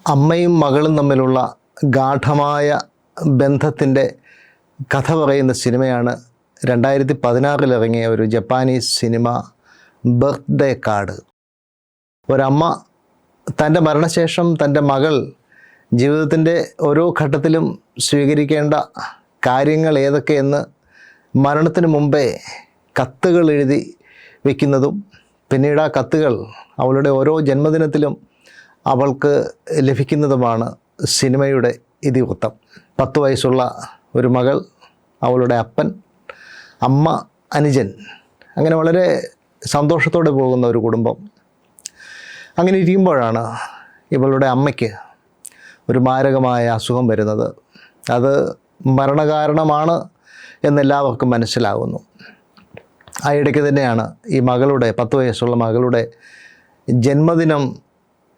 അമ്മയും മകളും തമ്മിലുള്ള ഗാഢമായ ബന്ധത്തിൻ്റെ കഥ പറയുന്ന സിനിമയാണ് 2016 ഇറങ്ങിയ ഒരു ജപ്പാനീസ് സിനിമ ബർത്ത്ഡേ കാർഡ്. ഒരമ്മ തൻ്റെ മരണശേഷം തൻ്റെ മകൾ ജീവിതത്തിൻ്റെ ഓരോ ഘട്ടത്തിലും സ്വീകരിക്കേണ്ട കാര്യങ്ങൾ ഏതൊക്കെയെന്ന് മരണത്തിന് മുമ്പേ കത്തുകൾ എഴുതി വയ്ക്കുന്നതും പിന്നീട് ആ കത്തുകൾ അവളുടെ ഓരോ ജന്മദിനത്തിലും അവൾക്ക് ലഭിക്കുന്നതുമാണ് സിനിമയുടെ ഇതിവൃത്തം. 10 വയസ്സുള്ള ഒരു മകൾ, അവളുടെ അപ്പൻ, അമ്മ, അനുജൻ, അങ്ങനെ വളരെ സന്തോഷത്തോടെ പോകുന്ന ഒരു കുടുംബം. അങ്ങനെ ഇരിക്കുമ്പോഴാണ് ഇവളുടെ അമ്മയ്ക്ക് ഒരു മാരകമായ അസുഖം വരുന്നത്. അത് മരണകാരണമാണ് എന്നെല്ലാവർക്കും മനസ്സിലാകുന്നു. ആ ഇടയ്ക്ക് തന്നെയാണ് ഈ മകളുടെ 10 വയസ്സുള്ള മകളുടെ ജന്മദിനം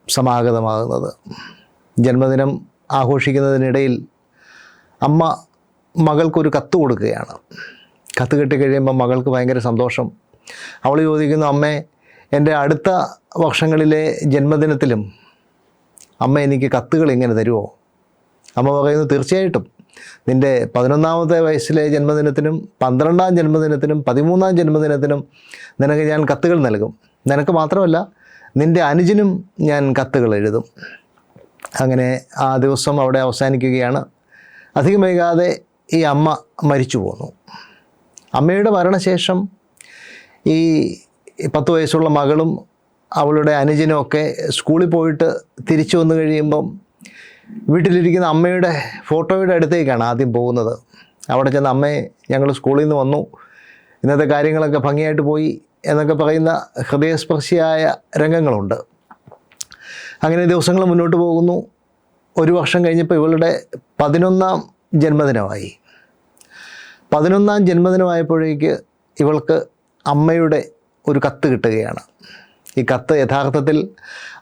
സമാഗതമാകുന്നത്. ജന്മദിനം ആഘോഷിക്കുന്നതിനിടയിൽ അമ്മ മകൾക്കൊരു കത്ത് കൊടുക്കുകയാണ്. കത്ത് കിട്ടിക്കഴിയുമ്പോൾ മകൾക്ക് ഭയങ്കര സന്തോഷം. അവൾ ചോദിക്കുന്നു, അമ്മേ, എൻ്റെ അടുത്ത വർഷങ്ങളിലെ ജന്മദിനത്തിലും അമ്മ എനിക്ക് കത്തുകൾ ഇങ്ങനെ തരുമോ? അമ്മ പറയുന്നു, തീർച്ചയായിട്ടും. നിൻ്റെ 11ാമത്തെ വയസ്സിലെ ജന്മദിനത്തിനും 12ാം ജന്മദിനത്തിനും 13ാം ജന്മദിനത്തിനും നിനക്ക് ഞാൻ കത്തുകൾ നൽകും. നിനക്ക് മാത്രമല്ല, നിൻ്റെ അനുജനും ഞാൻ കത്തുകൾ എഴുതും. അങ്ങനെ ആ ദിവസം അവിടെ അവസാനിക്കുകയാണ്. അധികം വൈകാതെ ഈ അമ്മ മരിച്ചു പോന്നു. അമ്മയുടെ മരണശേഷം ഈ 10 വയസ്സുള്ള മകളും അവളുടെ അനുജനും ഒക്കെ സ്കൂളിൽ പോയിട്ട് തിരിച്ചു വന്നു കഴിയുമ്പം വീട്ടിലിരിക്കുന്ന അമ്മയുടെ ഫോട്ടോയുടെ അടുത്തേക്കാണ് ആദ്യം പോകുന്നത്. അവിടെ ചെന്ന്, അമ്മേ, ഞങ്ങൾ സ്കൂളിൽ നിന്ന് വന്നു, ഇന്നത്തെ കാര്യങ്ങളൊക്കെ ഭംഗിയായിട്ട് പോയി എന്നൊക്കെ പറയുന്ന ഹൃദയസ്പർശിയായ രംഗങ്ങളുണ്ട്. അങ്ങനെ ദിവസങ്ങൾ മുന്നോട്ട് പോകുന്നു. 1 വർഷം കഴിഞ്ഞപ്പോൾ ഇവളുടെ 11ാം ജന്മദിനമായി. 11ാം ജന്മദിനമായപ്പോഴേക്ക് ഇവൾക്ക് അമ്മയുടെ ഒരു കത്ത് കിട്ടുകയാണ്. ഈ കത്ത് യഥാർത്ഥത്തിൽ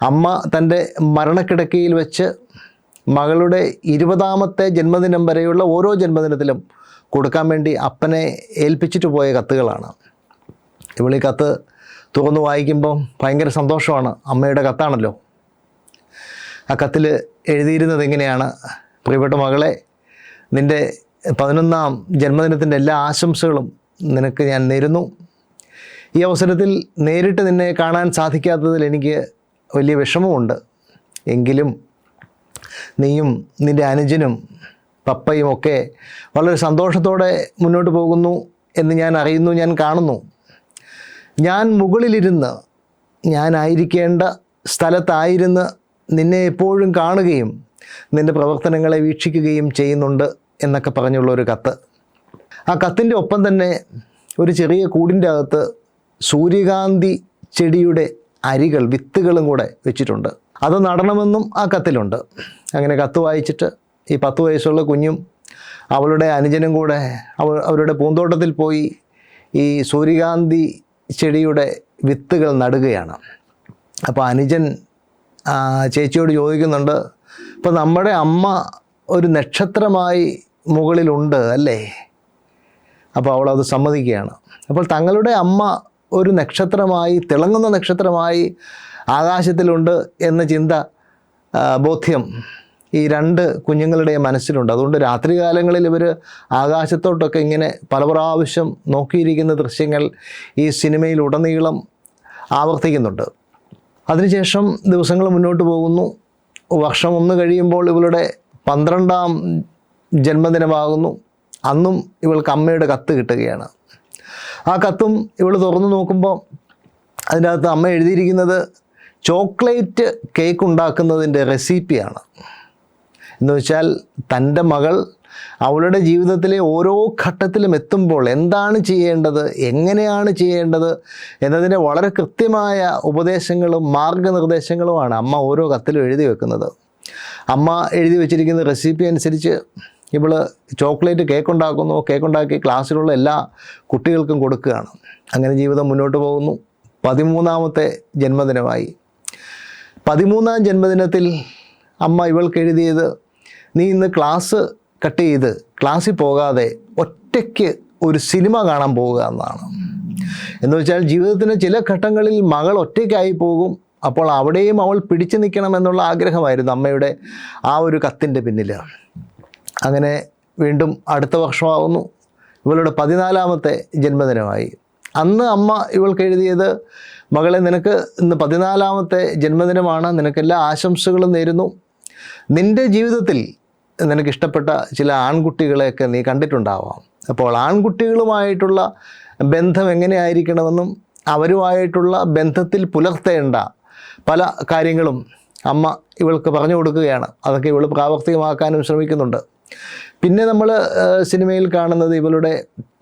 അമ്മ തൻ്റെ മരണക്കിടക്കയിൽ വെച്ച് മകളുടെ 20ാമത്തെ ജന്മദിനം വരെയുള്ള ഓരോ ജന്മദിനത്തിലും കൊടുക്കാൻ വേണ്ടി അപ്പനെ ഏൽപ്പിച്ചിട്ട് പോയ കത്തുകളാണ്. ഇവൾ ഈ കത്ത് തുറന്നു വായിക്കുമ്പം ഭയങ്കര സന്തോഷമാണ്. അമ്മയുടെ കത്താണല്ലോ. ആ കത്തിൽ എഴുതിയിരുന്നത് എങ്ങനെയാണ്: പ്രിയപ്പെട്ട മകളെ, നിൻ്റെ 11ാം ജന്മദിനത്തിൻ്റെ എല്ലാ ആശംസകളും നിനക്ക് ഞാൻ നേരുന്നു. ഈ അവസരത്തിൽ നേരിട്ട് നിന്നെ കാണാൻ സാധിക്കാത്തതിൽ എനിക്ക് വലിയ വിഷമമുണ്ട്. എങ്കിലും നീയും നിൻ്റെ അനുജനും പപ്പയും ഒക്കെ വളരെ സന്തോഷത്തോടെ മുന്നോട്ട് പോകുന്നു എന്ന് ഞാൻ അറിയുന്നു, ഞാൻ കാണുന്നു. ഞാൻ മുകളിലിരുന്ന്, ഞാനായിരിക്കേണ്ട സ്ഥലത്തായിരുന്ന് നിന്നെ എപ്പോഴും കാണുകയും നിൻ്റെ പ്രവർത്തനങ്ങളെ വീക്ഷിക്കുകയും ചെയ്യുന്നുണ്ട് എന്നൊക്കെ പറഞ്ഞുള്ള ഒരു കത്ത്. ആ കത്തിൻ്റെ ഒപ്പം തന്നെ ഒരു ചെറിയ കൂടിൻ്റെ അകത്ത് സൂര്യകാന്തി ചെടിയുടെ അരികൾ, വിത്തുകളും കൂടെ വെച്ചിട്ടുണ്ട്. അത് നടണമെന്നും ആ കത്തിലുണ്ട്. അങ്ങനെ കത്ത് വായിച്ചിട്ട് ഈ 10 വയസ്സുള്ള കുഞ്ഞും അവളുടെ അനുജനും കൂടെ അവരുടെ പൂന്തോട്ടത്തിൽ പോയി ഈ സൂര്യകാന്തി ചെടിയുടെ വിത്തുകൾ നടുകയാണ്. അപ്പോൾ അനുജൻ ചേച്ചിയോട് ചോദിക്കുന്നുണ്ട്, ഇപ്പോൾ നമ്മുടെ അമ്മ ഒരു നക്ഷത്രമായി മുകളിലുണ്ട് അല്ലേ? അപ്പോൾ അവളത് സമ്മതിക്കുകയാണ്. അപ്പോൾ തങ്ങളുടെ അമ്മ ഒരു നക്ഷത്രമായി, തിളങ്ങുന്ന നക്ഷത്രമായി ആകാശത്തിലുണ്ട് എന്ന ബോധ്യം ഈ 2 കുഞ്ഞുങ്ങളുടെ മനസ്സിലുണ്ട്. അതുകൊണ്ട് രാത്രികാലങ്ങളിൽ ഇവർ ആകാശത്തോട്ടൊക്കെ ഇങ്ങനെ പല പ്രാവശ്യം നോക്കിയിരിക്കുന്ന ദൃശ്യങ്ങൾ ഈ സിനിമയിൽ ഉടനീളം ആവർത്തിക്കുന്നുണ്ട്. അതിനുശേഷം ദിവസങ്ങൾ മുന്നോട്ട് പോകുന്നു. വർഷം 1 കഴിയുമ്പോൾ ഇവളുടെ 12ാം ജന്മദിനമാകുന്നു. അന്നും ഇവൾക്ക് അമ്മയുടെ കത്ത് കിട്ടുകയാണ്. ആ കത്തും ഇവൾ തുറന്നു നോക്കുമ്പോൾ അതിൻ്റെ അകത്ത് അമ്മ എഴുതിയിരിക്കുന്നത് ചോക്ലേറ്റ് കേക്ക് ഉണ്ടാക്കുന്നതിൻ്റെ റെസിപ്പിയാണ്. എന്ന് വെച്ചാൽ തൻ്റെ മകൾ അവളുടെ ജീവിതത്തിലെ ഓരോ ഘട്ടത്തിലും എത്തുമ്പോൾ എന്താണ് ചെയ്യേണ്ടത്, എങ്ങനെയാണ് ചെയ്യേണ്ടത് എന്നതിൻ്റെ വളരെ കൃത്യമായ ഉപദേശങ്ങളും മാർഗനിർദ്ദേശങ്ങളുമാണ് അമ്മ ഓരോ കത്തിലും എഴുതി വെക്കുന്നത്. അമ്മ എഴുതി വെച്ചിരിക്കുന്ന റെസിപ്പി അനുസരിച്ച് ഇവൾ ചോക്ലേറ്റ് കേക്ക് ഉണ്ടാക്കുന്നു. കേക്ക് ഉണ്ടാക്കി ക്ലാസ്സിലുള്ള എല്ലാ കുട്ടികൾക്കും കൊടുക്കുകയാണ്. അങ്ങനെ ജീവിതം മുന്നോട്ട് പോകുന്നു. 13ാമത്തെ ജന്മദിനമായി. 13ാം ജന്മദിനത്തിൽ അമ്മ ഇവൾക്ക് എഴുതിയത്, നീ ഇന്ന് ക്ലാസ് കട്ട് ചെയ്ത് ക്ലാസ്സിൽ പോകാതെ ഒറ്റയ്ക്ക് ഒരു സിനിമ കാണാൻ പോവുക എന്നാണ്. എന്ന് വെച്ചാൽ ജീവിതത്തിൻ്റെ ചില ഘട്ടങ്ങളിൽ മകൾ ഒറ്റയ്ക്കായി പോകും. അപ്പോൾ അവിടെയും അവൾ പിടിച്ചു നിൽക്കണമെന്നുള്ള ആഗ്രഹമായിരുന്നു അമ്മയുടെ ആ ഒരു കത്തിൻ്റെ പിന്നിൽ. അങ്ങനെ വീണ്ടും അടുത്ത വർഷമാവുന്നു. ഇവളുടെ 14ാമത്തെ ജന്മദിനമായി. അന്ന് അമ്മ ഇവൾക്ക് എഴുതിയത്, മകളെ, നിനക്ക് ഇന്ന് 14ാമത്തെ ജന്മദിനമാണ്, നിനക്കെല്ലാ ആശംസകളും നേരുന്നു. നിൻ്റെ ജീവിതത്തിൽ നിനക്കിഷ്ടപ്പെട്ട ചില ആൺകുട്ടികളെയൊക്കെ നീ കണ്ടിട്ടുണ്ടാവാം. അപ്പോൾ ആൺകുട്ടികളുമായിട്ടുള്ള ബന്ധം എങ്ങനെയായിരിക്കണമെന്നും അവരുമായിട്ടുള്ള ബന്ധത്തിൽ പുലർത്തേണ്ട പല കാര്യങ്ങളും അമ്മ ഇവൾക്ക് പറഞ്ഞു കൊടുക്കുകയാണ്. അതൊക്കെ ഇവൾ പ്രാവർത്തികമാക്കാനും ശ്രമിക്കുന്നുണ്ട്. പിന്നെ നമ്മൾ സിനിമയിൽ കാണുന്നത് ഇവളുടെ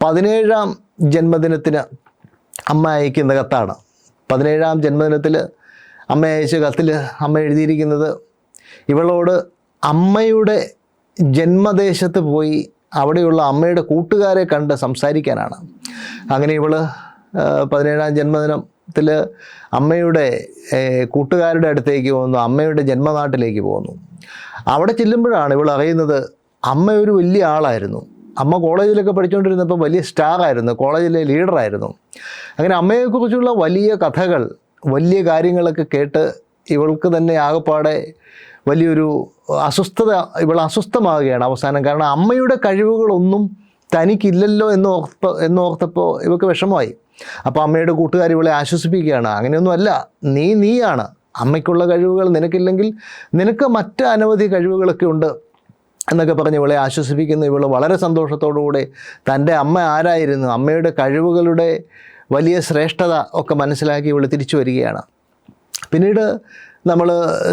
17ാം ജന്മദിനത്തിന് അമ്മ അയക്കുന്ന കത്താണ്. 17ാം ജന്മദിനത്തിൽ അമ്മ അയച്ച കത്തിൽ അമ്മ എഴുതിയിരിക്കുന്നത് ഇവളോട് അമ്മയുടെ ജന്മദേശത്ത് പോയി അവിടെയുള്ള അമ്മയുടെ കൂട്ടുകാരെ കണ്ട് സംസാരിക്കാനാണ്. അങ്ങനെ ഇവൾ 17ാം ജന്മദിനത്തിൽ അമ്മയുടെ കൂട്ടുകാരുടെ അടുത്തേക്ക് പോകുന്നു, അമ്മയുടെ ജന്മനാട്ടിലേക്ക് പോകുന്നു. അവിടെ ചെല്ലുമ്പോഴാണ് ഇവൾ അറിയുന്നത് അമ്മ ഒരു വലിയ ആളായിരുന്നു. അമ്മ കോളേജിലൊക്കെ പഠിച്ചുകൊണ്ടിരുന്നപ്പോൾ വലിയ സ്റ്റാറായിരുന്നു, കോളേജിലെ ലീഡറായിരുന്നു. അങ്ങനെ അമ്മയെക്കുറിച്ചുള്ള വലിയ കഥകൾ, വലിയ കാര്യങ്ങളൊക്കെ കേട്ട് ഇവൾക്ക് തന്നെ ആകെപ്പാടെ വലിയൊരു അസ്വസ്ഥത, ഇവൾ അസ്വസ്ഥമാവുകയാണ് അവസാനം. കാരണം അമ്മയുടെ കഴിവുകളൊന്നും തനിക്കില്ലല്ലോ എന്നോർത്തപ്പോൾ ഇവൾക്ക് വിഷമമായി. അപ്പോൾ അമ്മയുടെ കൂട്ടുകാർ ഇവളെ ആശ്വസിപ്പിക്കുകയാണ്, അങ്ങനെയൊന്നുമല്ല, നീയാണ്, അമ്മയ്ക്കുള്ള കഴിവുകൾ നിനക്കില്ലെങ്കിൽ നിനക്ക് മറ്റ് അനവധി കഴിവുകളൊക്കെ ഉണ്ട് എന്നൊക്കെ പറഞ്ഞ് ഇവളെ ആശ്വസിപ്പിക്കുന്നു. ഇവൾ വളരെ സന്തോഷത്തോടുകൂടെ തൻ്റെ അമ്മ ആരായിരുന്നു, അമ്മയുടെ കഴിവുകളുടെ വലിയ ശ്രേഷ്ഠത ഒക്കെ മനസ്സിലാക്കി ഇവൾ തിരിച്ചു വരികയാണ്. പിന്നീട് നമ്മൾ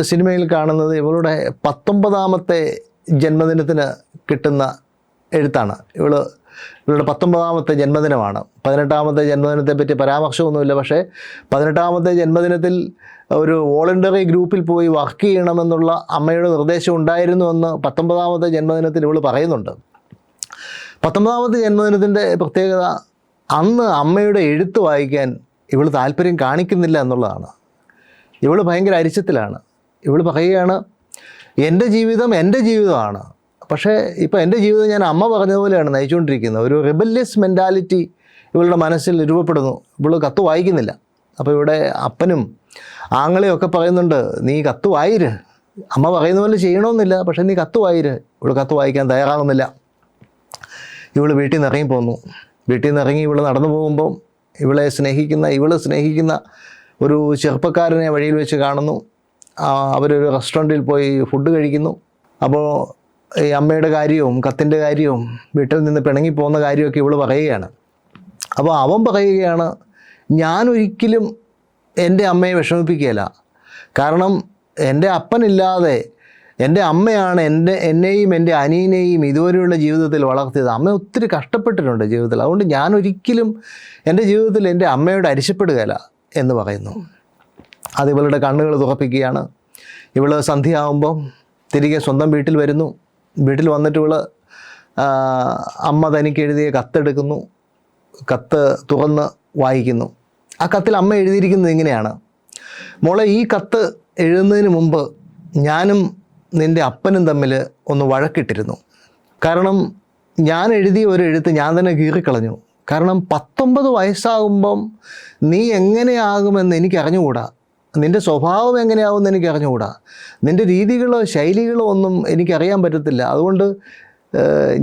സിനിമയിൽ കാണുന്നത് ഇവളുടെ 19ാമത്തെ ജന്മദിനത്തിന് കിട്ടുന്ന എഴുത്താണ്. ഇവളുടെ 19ാമത്തെ ജന്മദിനമാണ്. 18ാമത്തെ ജന്മദിനത്തെ പറ്റി പരാമർശമൊന്നുമില്ല. പക്ഷേ 18ാമത്തെ ജന്മദിനത്തിൽ ഒരു വോളണ്ടറി ഗ്രൂപ്പിൽ പോയി വർക്ക് ചെയ്യണമെന്നുള്ള അമ്മയുടെ നിർദ്ദേശം ഉണ്ടായിരുന്നുവെന്ന് 19ാമത്തെ ജന്മദിനത്തിൽ ഇവൾ പറയുന്നുണ്ട്. 19ാമത്തെ ജന്മദിനത്തിൻ്റെ പ്രത്യേകത, അന്ന് അമ്മയുടെ എഴുത്ത് വായിക്കാൻ ഇവൾ താല്പര്യം കാണിക്കുന്നില്ല എന്നുള്ളതാണ്. ഇവൾ ഭയങ്കര അരിശത്തിലാണ്. ഇവൾ പറയുകയാണ്, എൻ്റെ ജീവിതമാണ്, പക്ഷേ ഇപ്പോൾ എൻ്റെ ജീവിതം ഞാൻ അമ്മ പറഞ്ഞതുപോലെയാണ് നയിച്ചുകൊണ്ടിരിക്കുന്നത്. ഒരു റിബല്യസ് മെൻറ്റാലിറ്റി ഇവളുടെ മനസ്സിൽ രൂപപ്പെടുന്നു. ഇവൾ കത്ത് വായിക്കുന്നില്ല. അപ്പോൾ ഇവിടെ അപ്പനും ആങ്ങളെയൊക്കെ പറയുന്നുണ്ട്, നീ കത്ത് വായിര്, അമ്മ പറയുന്ന പോലെ ചെയ്യണമെന്നില്ല, പക്ഷേ നീ കത്ത് വായിര്. ഇവൾ കത്ത് വായിക്കാൻ തയ്യാറാകുന്നില്ല. ഇവൾ വീട്ടിൽ നിന്ന് ഇറങ്ങിപ്പോന്നു. വീട്ടിൽ നിന്ന് ഇറങ്ങി ഇവൾ നടന്നു പോകുമ്പം ഇവൾ സ്നേഹിക്കുന്ന ഒരു ചെറുപ്പക്കാരനെ വഴിയിൽ വെച്ച് കാണുന്നു. അവരൊരു റെസ്റ്റോറൻറ്റിൽ പോയി ഫുഡ് കഴിക്കുന്നു. അപ്പോൾ ഈ അമ്മയുടെ കാര്യവും കത്തിൻ്റെ കാര്യവും വീട്ടിൽ നിന്ന് പിണങ്ങിപ്പോകുന്ന കാര്യമൊക്കെ ഇവൾ പറയുകയാണ്. അപ്പോൾ അവൻ പറയുകയാണ്, ഞാനൊരിക്കലും എൻ്റെ അമ്മയെ വിഷമിപ്പിക്കുകയില്ല. കാരണം എൻ്റെ അപ്പനില്ലാതെ എൻ്റെ അമ്മയാണ് എന്നെയും എൻ്റെ അനിയനെയും ഇതുവരെയുള്ള ജീവിതത്തിൽ വളർത്തിയത്. അമ്മ ഒത്തിരി കഷ്ടപ്പെട്ടിട്ടുണ്ട് ജീവിതത്തിൽ. അതുകൊണ്ട് ഞാനൊരിക്കലും എൻ്റെ ജീവിതത്തിൽ എൻ്റെ അമ്മയോട് അരിശപ്പെടുകയില്ല എന്ന് പറയുന്നു. അത് ഇവളുടെ കണ്ണുകൾ തുറപ്പിക്കുകയാണ്. ഇവൾ സന്ധ്യയാകുമ്പം തിരികെ സ്വന്തം വീട്ടിൽ വരുന്നു. വീട്ടിൽ വന്നിട്ട് ഇവൾ അമ്മ തനിക്ക് എഴുതിയ കത്തെടുക്കുന്നു. കത്ത് തുറന്ന് വായിക്കുന്നു. ആ കത്തിൽ അമ്മ എഴുതിയിരിക്കുന്നത് ഇങ്ങനെയാണ്: മോളെ, ഈ കത്ത് എഴുതുന്നതിന് മുമ്പ് ഞാനും നിൻ്റെ അപ്പനും തമ്മിൽ ഒന്ന് വഴക്കിട്ടിരുന്നു. കാരണം ഞാൻ എഴുതിയ ഒരു എഴുത്ത് ഞാൻ തന്നെ കീറിക്കളഞ്ഞു. കാരണം 19 വയസ്സാകുമ്പം നീ എങ്ങനെയാകുമെന്ന് എനിക്കറിഞ്ഞുകൂടാ, നിൻ്റെ സ്വഭാവം എങ്ങനെയാകുമെന്ന് എനിക്കറിഞ്ഞുകൂടാ, നിൻ്റെ രീതികളോ ശൈലികളോ ഒന്നും എനിക്കറിയാൻ പറ്റത്തില്ല. അതുകൊണ്ട്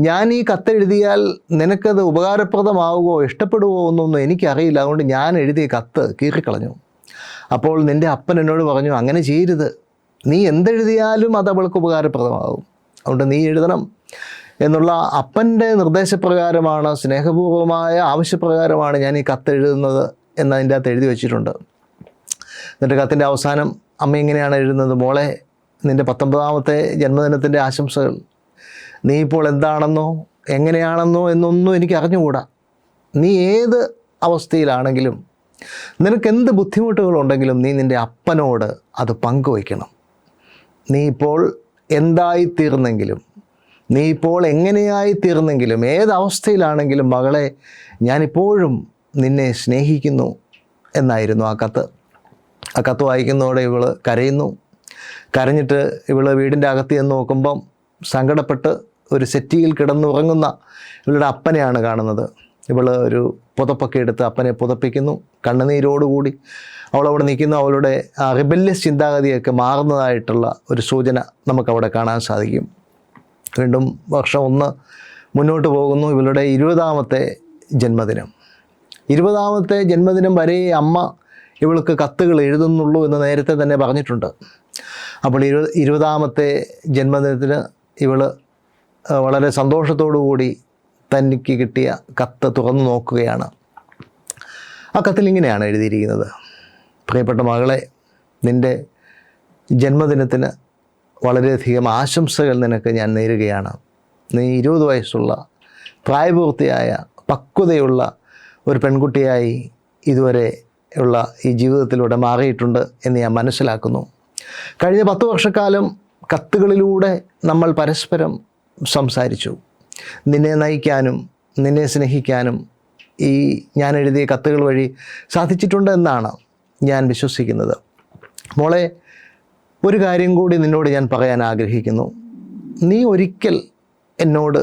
ഞാൻ ഈ കത്തെഴുതിയാൽ നിനക്കത് ഉപകാരപ്രദമാവുകയോ ഇഷ്ടപ്പെടുവോ എന്നൊന്നും എനിക്കറിയില്ല. അതുകൊണ്ട് ഞാൻ എഴുതിയ കത്ത് കീറിക്കളഞ്ഞു. അപ്പോൾ നിൻ്റെ അപ്പൻ എന്നോട് പറഞ്ഞു, അങ്ങനെ ചെയ്യരുത്, നീ എന്തെഴുതിയാലും അത് അവൾക്ക് ഉപകാരപ്രദമാകും, അതുകൊണ്ട് നീ എഴുതണം എന്നുള്ള അപ്പൻ്റെ നിർദ്ദേശപ്രകാരമാണ്, സ്നേഹപൂർവമായ ആവശ്യപ്രകാരമാണ് ഞാൻ ഈ കത്ത് എഴുതുന്നത് എന്നതിൻ്റെ അകത്ത് എഴുതി വച്ചിട്ടുണ്ട്. എന്നിട്ട് കത്തിൻ്റെ അവസാനം അമ്മ ഇങ്ങനെയാണ് എഴുതുന്നത്: മോളെ, നിൻ്റെ 19ാമത്തെ ജന്മദിനത്തിൻ്റെ ആശംസകൾ. നീ ഇപ്പോൾ എന്താണെന്നോ എങ്ങനെയാണെന്നോ എന്നൊന്നും എനിക്ക് അറിഞ്ഞുകൂടാ. നീ ഏത് അവസ്ഥയിലാണെങ്കിലും നിനക്കെന്ത് ബുദ്ധിമുട്ടുകളുണ്ടെങ്കിലും നീ നിൻ്റെ അപ്പനോട് അത് പങ്കുവയ്ക്കണം. നീ ഇപ്പോൾ എന്തായിത്തീർന്നെങ്കിലും, നീ ഇപ്പോൾ എങ്ങനെയായിത്തീർന്നെങ്കിലും, ഏതവസ്ഥയിലാണെങ്കിലും മകളെ, ഞാനിപ്പോഴും നിന്നെ സ്നേഹിക്കുന്നു എന്നായിരുന്നു ആ കത്ത്. ആ കത്ത് വായിക്കുന്നതോടെ ഇവൾ കരയുന്നു. കരഞ്ഞിട്ട് ഇവൾ വീടിൻ്റെ അകത്ത് ചെന്ന് നോക്കുമ്പം സങ്കടപ്പെട്ട് ഒരു സെറ്റിയിൽ കിടന്നുറങ്ങുന്ന ഇവളുടെ അപ്പനെയാണ് കാണുന്നത്. ഇവൾ ഒരു പുതപ്പൊക്കെ എടുത്ത് അപ്പനെ പുതപ്പിക്കുന്നു. കണ്ണുനീരോടുകൂടി അവളവിടെ നിൽക്കുന്നു. അവളുടെ റിബല്യസ് ചിന്താഗതിയൊക്കെ മാറുന്നതായിട്ടുള്ള ഒരു സൂചന നമുക്കവിടെ കാണാൻ സാധിക്കും. വീണ്ടും വർഷം 1 മുന്നോട്ട് പോകുന്നു. ഇവളുടെ 20ാമത്തെ ജന്മദിനം. 20ാമത്തെ ജന്മദിനം വരെ അമ്മ ഇവൾക്ക് കത്തുകൾ എഴുതുന്നുള്ളൂ എന്ന് നേരത്തെ തന്നെ പറഞ്ഞിട്ടുണ്ട്. അപ്പോൾ 20ാമത്തെ ജന്മദിനത്തിന് ഇവൾ വളരെ സന്തോഷത്തോടു കൂടി തനിക്ക് കിട്ടിയ കത്ത് തുറന്നു നോക്കുകയാണ്. ആ കത്തിൽ ഇങ്ങനെയാണ് എഴുതിയിരിക്കുന്നത്: പ്രിയപ്പെട്ട മകളെ, നിൻ്റെ ജന്മദിനത്തിന് വളരെയധികം ആശംസകൾ നിനക്ക് ഞാൻ നേരുകയാണ്. നീ 20 വയസ്സുള്ള പ്രായപൂർത്തിയായ പക്വതയുള്ള ഒരു പെൺകുട്ടിയായി ഇതുവരെ ഉള്ള ഈ ജീവിതത്തിലൂടെ മാറിയിട്ടുണ്ട് എന്ന് ഞാൻ മനസ്സിലാക്കുന്നു. കഴിഞ്ഞ 10 വർഷക്കാലം കത്തുകളിലൂടെ നമ്മൾ പരസ്പരം സംസാരിച്ചു. നിന്നെ നയിക്കാനും നിന്നെ സ്നേഹിക്കാനും ഈ ഞാൻ എഴുതിയ കത്തുകൾ വഴി സാധിച്ചിട്ടുണ്ട് എന്നാണ് ഞാൻ വിശ്വസിക്കുന്നത്. മോളെ, ഒരു കാര്യം കൂടി നിന്നോട് ഞാൻ പറയാൻ ആഗ്രഹിക്കുന്നു. നീ ഒരിക്കൽ എന്നോട്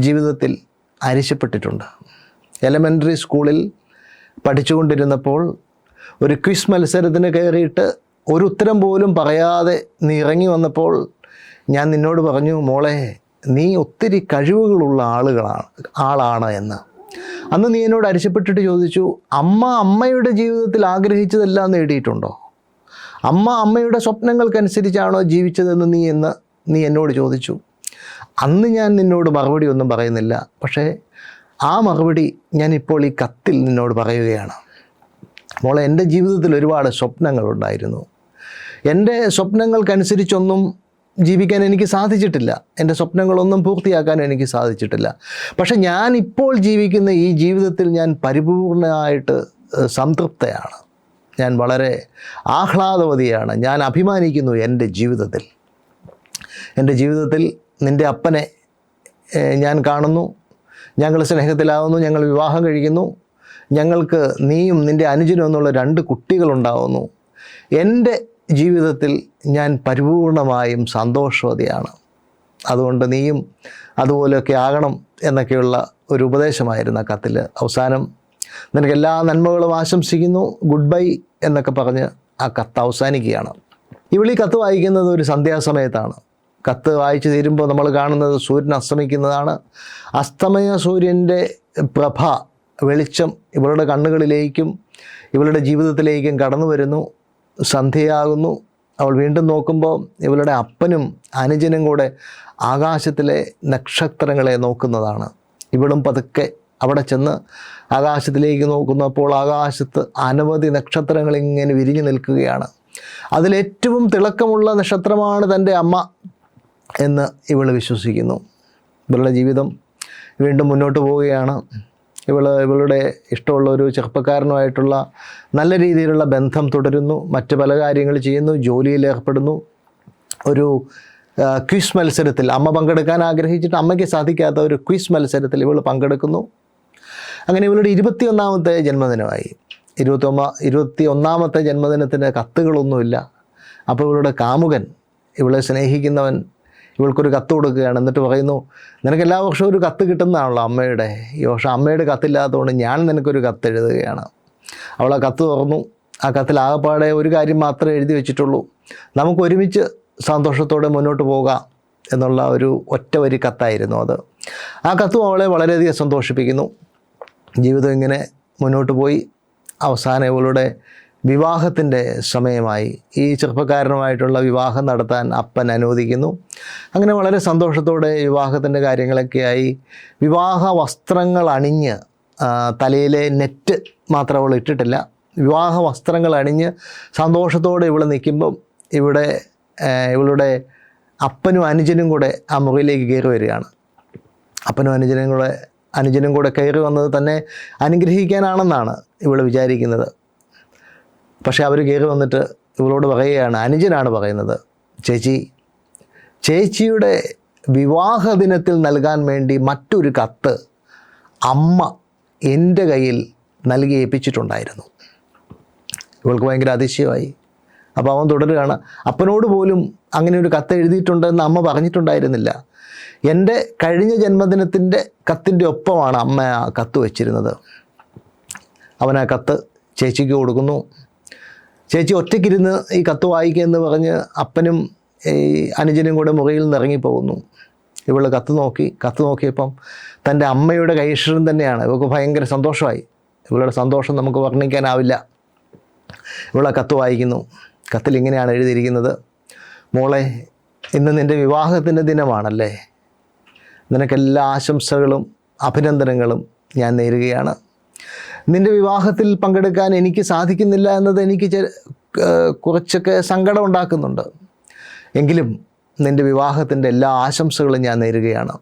ജീവിതത്തിൽ അരിശപ്പെട്ടിട്ടുണ്ട്. എലമെൻ്ററി സ്കൂളിൽ പഠിച്ചുകൊണ്ടിരുന്നപ്പോൾ ഒരു ക്വിസ് മത്സരത്തിന് കയറിയിട്ട് ഒരു ഉത്തരം പോലും പറയാതെ നീ ഇറങ്ങി വന്നപ്പോൾ ഞാൻ നിന്നോട് പറഞ്ഞു, മോളെ, നീ ഒത്തിരി കഴിവുകളുള്ള ആളാണ് എന്ന്. അന്ന് നീ എന്നോട് അരിശപ്പെട്ടിട്ട് ചോദിച്ചു, അമ്മയുടെ ജീവിതത്തിൽ ആഗ്രഹിച്ചതെല്ലാം നേടിയിട്ടുണ്ടോ? അമ്മയുടെ സ്വപ്നങ്ങൾക്കനുസരിച്ചാണോ ജീവിച്ചതെന്ന് നീ എന്നോട് ചോദിച്ചു. അന്ന് ഞാൻ നിന്നോട് മറുപടി ഒന്നും പറയുന്നില്ല. പക്ഷേ ആ മറുപടി ഞാനിപ്പോൾ ഈ കത്തിൽ നിന്നോട് പറയുകയാണ്. മോളെ, എൻ്റെ ജീവിതത്തിൽ ഒരുപാട് സ്വപ്നങ്ങളുണ്ടായിരുന്നു. എൻ്റെ സ്വപ്നങ്ങൾക്കനുസരിച്ചൊന്നും ജീവിക്കാൻ എനിക്ക് സാധിച്ചിട്ടില്ല. എൻ്റെ സ്വപ്നങ്ങളൊന്നും പൂർത്തിയാക്കാൻ എനിക്ക് സാധിച്ചിട്ടില്ല. പക്ഷെ ഞാനിപ്പോൾ ജീവിക്കുന്ന ഈ ജീവിതത്തിൽ ഞാൻ പരിപൂർണമായിട്ട് സംതൃപ്തയാണ്. ഞാൻ വളരെ ആഹ്ലാദവതിയാണ്. ഞാൻ അഭിമാനിക്കുന്നു എൻ്റെ ജീവിതത്തിൽ. എൻ്റെ ജീവിതത്തിൽ നിൻ്റെ അപ്പനെ ഞാൻ കാണുന്നു. ഞങ്ങൾ സ്നേഹത്തിലാവുന്നു. ഞങ്ങൾ വിവാഹം കഴിക്കുന്നു. ഞങ്ങൾക്ക് നീയും നിൻ്റെ അനുജനും എന്നുള്ള 2 കുട്ടികളുണ്ടാവുന്നു. എൻ്റെ ജീവിതത്തിൽ ഞാൻ പരിപൂർണമായും സന്തോഷവതിയാണ്. അതുകൊണ്ട് നീയും അതുപോലെയൊക്കെ ആകണം എന്നൊക്കെയുള്ള ഒരു ഉപദേശമായിരുന്നു ആ കത്തിൽ. അവസാനം നിനക്ക് എല്ലാ നന്മകളും ആശംസിക്കുന്നു, ഗുഡ് ബൈ എന്നൊക്കെ പറഞ്ഞ് ആ കത്ത് അവസാനിക്കുകയാണ്. ഈ കത്ത് വായിക്കുന്നത് ഒരു സന്ധ്യാസമയത്താണ്. കത്ത് വായിച്ചു തീരുമ്പോൾ നമ്മൾ കാണുന്നത് സൂര്യൻ അസ്തമിക്കുന്നതാണ്. അസ്തമയ സൂര്യൻ്റെ പ്രഭ, വെളിച്ചം ഇവളുടെ കണ്ണുകളിലേക്കും ഇവളുടെ ജീവിതത്തിലേക്കും കടന്നു വരുന്നു. സന്ധ്യയാകുന്നു. അവൾ വീണ്ടും നോക്കുമ്പോൾ ഇവളുടെ അപ്പനും അനുജനും കൂടെ ആകാശത്തിലെ നക്ഷത്രങ്ങളെ നോക്കുന്നതാണ്. ഇവളും പതുക്കെ അവിടെ ചെന്ന് ആകാശത്തിലേക്ക് നോക്കുന്നപ്പോൾ ആകാശത്ത് അനവധി നക്ഷത്രങ്ങൾ ഇങ്ങനെ വിരിഞ്ഞു നിൽക്കുകയാണ്. അതിലേറ്റവും തിളക്കമുള്ള നക്ഷത്രമാണ് തൻ്റെ അമ്മ എന്ന് ഇവൾ വിശ്വസിക്കുന്നു. ഇവളുടെ ജീവിതം വീണ്ടും മുന്നോട്ട് പോവുകയാണ്. ഇവളുടെ ഇഷ്ടമുള്ള ഒരു ചെറുപ്പക്കാരനുമായിട്ടുള്ള നല്ല രീതിയിലുള്ള ബന്ധം തുടരുന്നു. മറ്റ് പല കാര്യങ്ങൾ ചെയ്യുന്നു. ജോലിയിൽ ഏർപ്പെടുന്നു. ഒരു ക്വിസ് മത്സരത്തിൽ അമ്മ പങ്കെടുക്കാൻ ആഗ്രഹിച്ചിട്ട് അമ്മയ്ക്ക് സാധിക്കാത്ത ഒരു ക്വിസ് മത്സരത്തിൽ ഇവൾ പങ്കെടുക്കുന്നു. അങ്ങനെ ഇവളുടെ 21ാമത്തെ ജന്മദിനമായി. 21ാമത്തെ ജന്മദിനത്തിന് കത്തുകളൊന്നുമില്ല. അപ്പോൾ ഇവളുടെ കാമുകൻ, ഇവളെ സ്നേഹിക്കുന്നവൻ, ഇവൾക്കൊരു കത്ത് കൊടുക്കുകയാണ്. എന്നിട്ട് പറയുന്നു, നിനക്ക് എല്ലാ വർഷവും ഒരു കത്ത് കിട്ടുന്നതാണല്ലോ അമ്മയുടെ. ഈ വർഷം അമ്മയുടെ കത്തില്ലാത്തതുകൊണ്ട് ഞാൻ നിനക്കൊരു കത്ത് എഴുതുകയാണ്. അവൾ ആ കത്ത് തുറന്നു. ആ കത്തിൽ ആകപ്പാടെ ഒരു കാര്യം മാത്രമേ എഴുതി വെച്ചിട്ടുള്ളൂ: നമുക്ക് ഒരുമിച്ച് സന്തോഷത്തോടെ മുന്നോട്ട് പോകാം എന്നുള്ള ഒരു ഒറ്റ വരി കത്തായിരുന്നു അത്. ആ കത്തും അവളെ വളരെയധികം സന്തോഷിപ്പിക്കുന്നു. ജീവിതം ഇങ്ങനെ മുന്നോട്ട് പോയി. അവസാനം ഇവളുടെ വിവാഹത്തിൻ്റെ സമയമായി. ഈ ചെറുപ്പക്കാരനുമായിട്ടുള്ള വിവാഹം നടത്താൻ അപ്പൻ അനുവദിക്കുന്നു. അങ്ങനെ വളരെ സന്തോഷത്തോടെ വിവാഹത്തിൻ്റെ കാര്യങ്ങളൊക്കെയായി വിവാഹ വസ്ത്രങ്ങൾ അണിഞ്ഞ്, തലയിലെ നെറ്റ് മാത്രം അവൾ ഇട്ടിട്ടില്ല, വിവാഹ വസ്ത്രങ്ങൾ അണിഞ്ഞ് സന്തോഷത്തോടെ ഇവൾ നിൽക്കുമ്പം ഇവളുടെ അപ്പനും അനുജനും കൂടെ ആ മുറിയിലേക്ക് കയറി വരികയാണ്. അപ്പനും അനുജനും കൂടെ കയറി വന്നത് തന്നെ അനുഗ്രഹിക്കാനാണെന്നാണ് ഇവൾ വിചാരിക്കുന്നത്. പക്ഷേ അവർ കയറി വന്നിട്ട് ഇവളോട് പറയുകയാണ്, അനുജനാണ് പറയുന്നത്, ചേച്ചിയുടെ വിവാഹ ദിനത്തിൽ നൽകാൻ വേണ്ടി മറ്റൊരു കത്ത് അമ്മ എൻ്റെ കയ്യിൽ നൽകി ഏൽപ്പിച്ചിട്ടുണ്ടായിരുന്നു. ഇവൾക്ക് ഭയങ്കര അതിശയമായി. അപ്പോൾ അവൻ തുടരുകയാണ്, അപ്പനോട് പോലും അങ്ങനെ ഒരു കത്ത് എഴുതിയിട്ടുണ്ടെന്ന് അമ്മ പറഞ്ഞിട്ടുണ്ടായിരുന്നില്ല. എൻ്റെ കഴിഞ്ഞ ജന്മദിനത്തിൻ്റെ കത്തിൻ്റെ ഒപ്പമാണ് അമ്മ ആ കത്ത് വെച്ചിരുന്നത്. അവൻ ആ കത്ത് ചേച്ചിക്ക് കൊടുക്കുന്നു. ചേച്ചി ഒറ്റയ്ക്കിരുന്ന് ഈ കത്ത് വായിക്കുമെന്ന് പറഞ്ഞ് അപ്പനും ഈ അനുജനും കൂടെ മുറിയിൽ നിന്ന് ഇറങ്ങിപ്പോകുന്നു. ഇവൾ കത്ത് നോക്കിയപ്പം തൻ്റെ അമ്മയുടെ കൈശ്വരം തന്നെയാണ്. ഇവൾക്ക് ഭയങ്കര സന്തോഷമായി. ഇവളുടെ സന്തോഷം നമുക്ക് വർണ്ണിക്കാനാവില്ല. ഇവൾ ആ കത്ത് വായിക്കുന്നു. കത്തിൽ ഇങ്ങനെയാണ് എഴുതിയിരിക്കുന്നത്: മോളെ, ഇന്ന് നിൻ്റെ വിവാഹത്തിൻ്റെ ദിനമാണല്ലേ. നിനക്കെല്ലാ ആശംസകളും അഭിനന്ദനങ്ങളും ഞാൻ നേരുകയാണ്. നിൻ്റെ വിവാഹത്തിൽ പങ്കെടുക്കാൻ എനിക്ക് സാധിക്കുന്നില്ല എന്നത് എനിക്ക് കുറച്ചൊക്കെ സങ്കടം ഉണ്ടാക്കുന്നുണ്ട്. എങ്കിലും നിൻ്റെ വിവാഹത്തിൻ്റെ എല്ലാ ആശംസകളും ഞാൻ നേരുകയാണ്.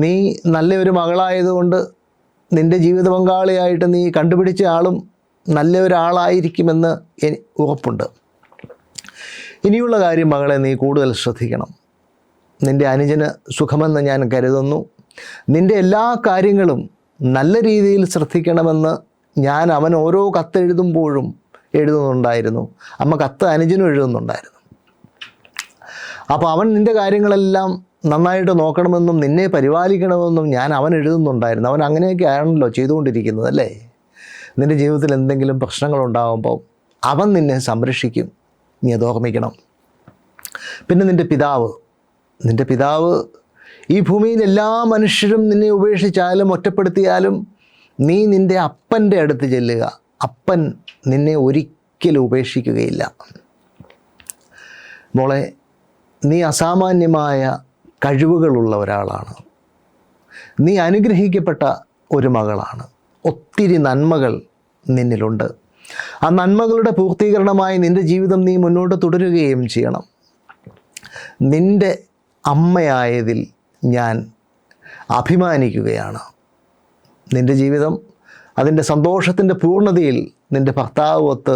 നീ നല്ലൊരു മകളായതുകൊണ്ട് നിൻ്റെ ജീവിത പങ്കാളിയായിട്ട് നീ കണ്ടുപിടിച്ച ആളും നല്ല ഒരാളായിരിക്കുമെന്ന് ഉറപ്പുണ്ട്. ഇനിയുള്ള കാര്യം മകളെ നീ കൂടുതൽ ശ്രദ്ധിക്കണം. നിൻ്റെ അനുജന് സുഖമെന്ന് ഞാൻ കരുതുന്നു. നിൻ്റെ എല്ലാ കാര്യങ്ങളും നല്ല രീതിയിൽ ശ്രദ്ധിക്കണമെന്ന് ഞാൻ അവൻ ഓരോ കത്തെഴുതുമ്പോഴും എഴുതുന്നുണ്ടായിരുന്നു. അമ്മ കത്ത് അനുജനും എഴുതുന്നുണ്ടായിരുന്നു. അപ്പോൾ അവൻ നിൻ്റെ കാര്യങ്ങളെല്ലാം നന്നായിട്ട് നോക്കണമെന്നും നിന്നെ പരിപാലിക്കണമെന്നും ഞാൻ അവൻ എഴുതുന്നുണ്ടായിരുന്നു. അവൻ അങ്ങനെയൊക്കെ ആണല്ലോ ചെയ്തുകൊണ്ടിരിക്കുന്നത്, അല്ലേ? നിൻ്റെ ജീവിതത്തിൽ എന്തെങ്കിലും പ്രശ്നങ്ങളുണ്ടാകുമ്പോൾ അവൻ നിന്നെ സംരക്ഷിക്കും. നീ അത് ഓർമ്മിക്കണം. പിന്നെ നിൻ്റെ പിതാവ് ഈ ഭൂമിയിൽ എല്ലാ മനുഷ്യരും നിന്നെ ഉപേക്ഷിച്ചാലും ഒറ്റപ്പെടുത്തിയാലും നീ നിൻ്റെ അപ്പൻ്റെ അടുത്ത് ചെല്ലുക. അപ്പൻ നിന്നെ ഒരിക്കലും ഉപേക്ഷിക്കുകയില്ല. മോളെ, നീ അസാമാന്യമായ കഴിവുകളുള്ള ഒരാളാണ്. നീ അനുഗ്രഹിക്കപ്പെട്ട ഒരു മകളാണ്. ഒത്തിരി നന്മകൾ നിന്നിലുണ്ട്. ആ നന്മകളുടെ പൂർത്തീകരണമായി നിൻ്റെ ജീവിതം നീ മുന്നോട്ട് തുടരുകയും ചെയ്യണം. നിൻ്റെ അമ്മയായതിൽ ഞാൻ അഭിമാനിക്കുകയാണ്. നിൻ്റെ ജീവിതം അതിൻ്റെ സന്തോഷത്തിൻ്റെ പൂർണ്ണതയിൽ നിൻ്റെ ഭർത്താവൊത്ത്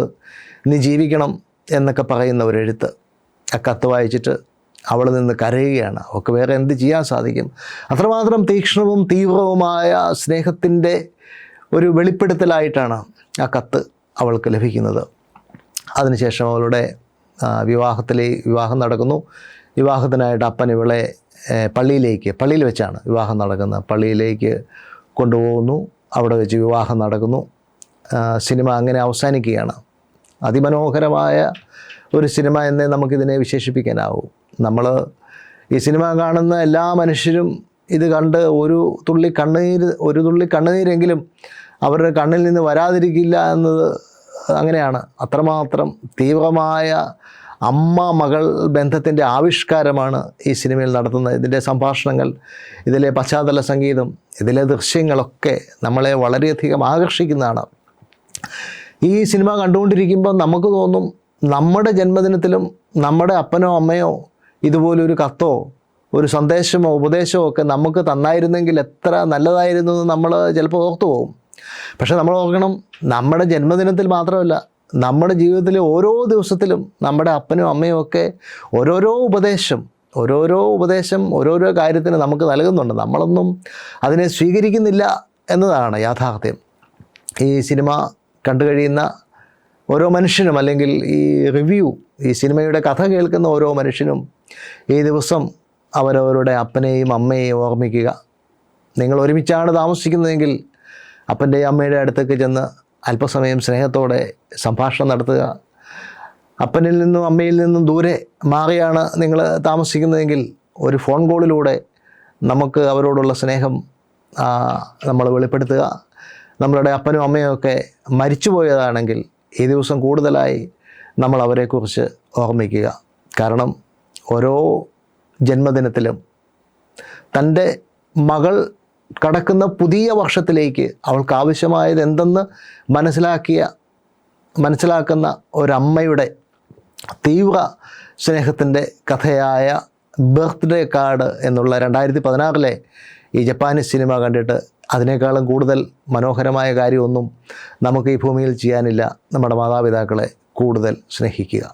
നീ ജീവിക്കണം എന്നൊക്കെ പറയുന്ന ഒരെഴുത്ത്. ആ കത്ത് വായിച്ചിട്ട് അവൾ നിന്ന് കരയുകയാണ്. അവൾക്ക് വേറെ എന്ത് ചെയ്യാൻ സാധിക്കും? അത്രമാത്രം തീക്ഷ്ണവും തീവ്രവുമായ സ്നേഹത്തിൻ്റെ ഒരു വെളിപ്പെടുത്തലായിട്ടാണ് ആ കത്ത് അവൾക്ക് ലഭിക്കുന്നത്. അതിനുശേഷം അവളുടെ വിവാഹം നടക്കുന്നു. വിവാഹത്തിനായിട്ട് അപ്പൻ ഇവളെ പള്ളിയിൽ വെച്ചാണ് വിവാഹം നടക്കുന്നത്. പള്ളിയിലേക്ക് കൊണ്ടുപോകുന്നു. അവിടെ വെച്ച് വിവാഹം നടക്കുന്നു. സിനിമ അങ്ങനെ അവസാനിക്കുകയാണ്. അതിമനോഹരമായ ഒരു സിനിമ എന്നേ നമുക്കിതിനെ വിശേഷിപ്പിക്കാനാവും. നമ്മൾ ഈ സിനിമ കാണുന്ന എല്ലാ മനുഷ്യരും ഇത് കണ്ട് ഒരു തുള്ളി കണ്ണുനീരെങ്കിലും അവരുടെ കണ്ണിൽ നിന്ന് വരാതിരിക്കില്ല എന്നത് അങ്ങനെയാണ്. അത്രമാത്രം തീവ്രമായ അമ്മ മകൾ ബന്ധത്തിൻ്റെ ആവിഷ്കാരമാണ് ഈ സിനിമയിൽ നടത്തുന്നത്. ഇതിൻ്റെ സംഭാഷണങ്ങൾ, ഇതിലെ പശ്ചാത്തല സംഗീതം, ഇതിലെ ദൃശ്യങ്ങളൊക്കെ നമ്മളെ വളരെയധികം ആകർഷിക്കുന്നതാണ്. ഈ സിനിമ കണ്ടുകൊണ്ടിരിക്കുമ്പോൾ നമുക്ക് തോന്നും, നമ്മുടെ ജന്മദിനത്തിലും നമ്മുടെ അപ്പനോ അമ്മയോ ഇതുപോലൊരു കത്തോ ഒരു സന്ദേശമോ ഉപദേശമോ ഒക്കെ നമുക്ക് തന്നായിരുന്നെങ്കിൽ എത്ര നല്ലതായിരുന്നു എന്ന് നമ്മൾ ചിലപ്പോൾ ഓർത്തു പോകും. പക്ഷേ നമ്മൾ ഓർക്കണം, നമ്മുടെ ജന്മദിനത്തിൽ മാത്രമല്ല, നമ്മുടെ ജീവിതത്തിലെ ഓരോ ദിവസത്തിലും നമ്മുടെ അപ്പനും അമ്മയും ഒക്കെ ഓരോരോ ഉപദേശം ഓരോരോ കാര്യത്തിന് നമുക്ക് നൽകുന്നുണ്ട്. നമ്മളൊന്നും അതിനെ സ്വീകരിക്കുന്നില്ല എന്നതാണ് യാഥാർത്ഥ്യം. ഈ സിനിമ കണ്ടു കഴിയുന്ന ഓരോ മനുഷ്യനും, അല്ലെങ്കിൽ ഈ സിനിമയുടെ കഥ കേൾക്കുന്ന ഓരോ മനുഷ്യനും ഈ ദിവസം അവരവരുടെ അപ്പനെയും അമ്മയെയും ഓർമ്മിക്കുക. നിങ്ങൾ ഒരുമിച്ചാണ് താമസിക്കുന്നതെങ്കിൽ അപ്പൻ്റെയും അമ്മയുടെ അടുത്തേക്ക് ചെന്ന് അല്പസമയം സ്നേഹത്തോടെ സംഭാഷണം നടത്തുക. അപ്പനിൽ നിന്നും അമ്മയിൽ നിന്നും ദൂരെ മാറിയാണ് നിങ്ങൾ താമസിക്കുന്നതെങ്കിൽ ഒരു ഫോൺ കോളിലൂടെ നമുക്ക് അവരോടുള്ള സ്നേഹം നമ്മൾ വെളിപ്പെടുത്തുക. നമ്മളുടെ അപ്പനും അമ്മയും ഒക്കെ മരിച്ചു പോയതാണെങ്കിൽ ഈ ദിവസം കൂടുതലായി നമ്മൾ അവരെക്കുറിച്ച് ഓർമ്മിക്കുക. കാരണം ഓരോ ജന്മദിനത്തിലും തൻ്റെ മകൾ കടക്കുന്ന പുതിയ വർഷത്തിലേക്ക് അവൾക്ക് ആവശ്യമായത് എന്തെന്ന് മനസ്സിലാക്കുന്ന ഒരമ്മയുടെ തീവ്ര സ്നേഹത്തിൻ്റെ കഥയായ ബർത്ത്ഡേ കാർഡ് എന്നുള്ള 2016 ഈ ജപ്പാനീസ് സിനിമ കണ്ടിട്ട് അതിനേക്കാളും കൂടുതൽ മനോഹരമായ കാര്യമൊന്നും നമുക്ക് ഈ ഭൂമിയിൽ ചെയ്യാനില്ല. നമ്മുടെ മാതാപിതാക്കളെ കൂടുതൽ സ്നേഹിക്കുക.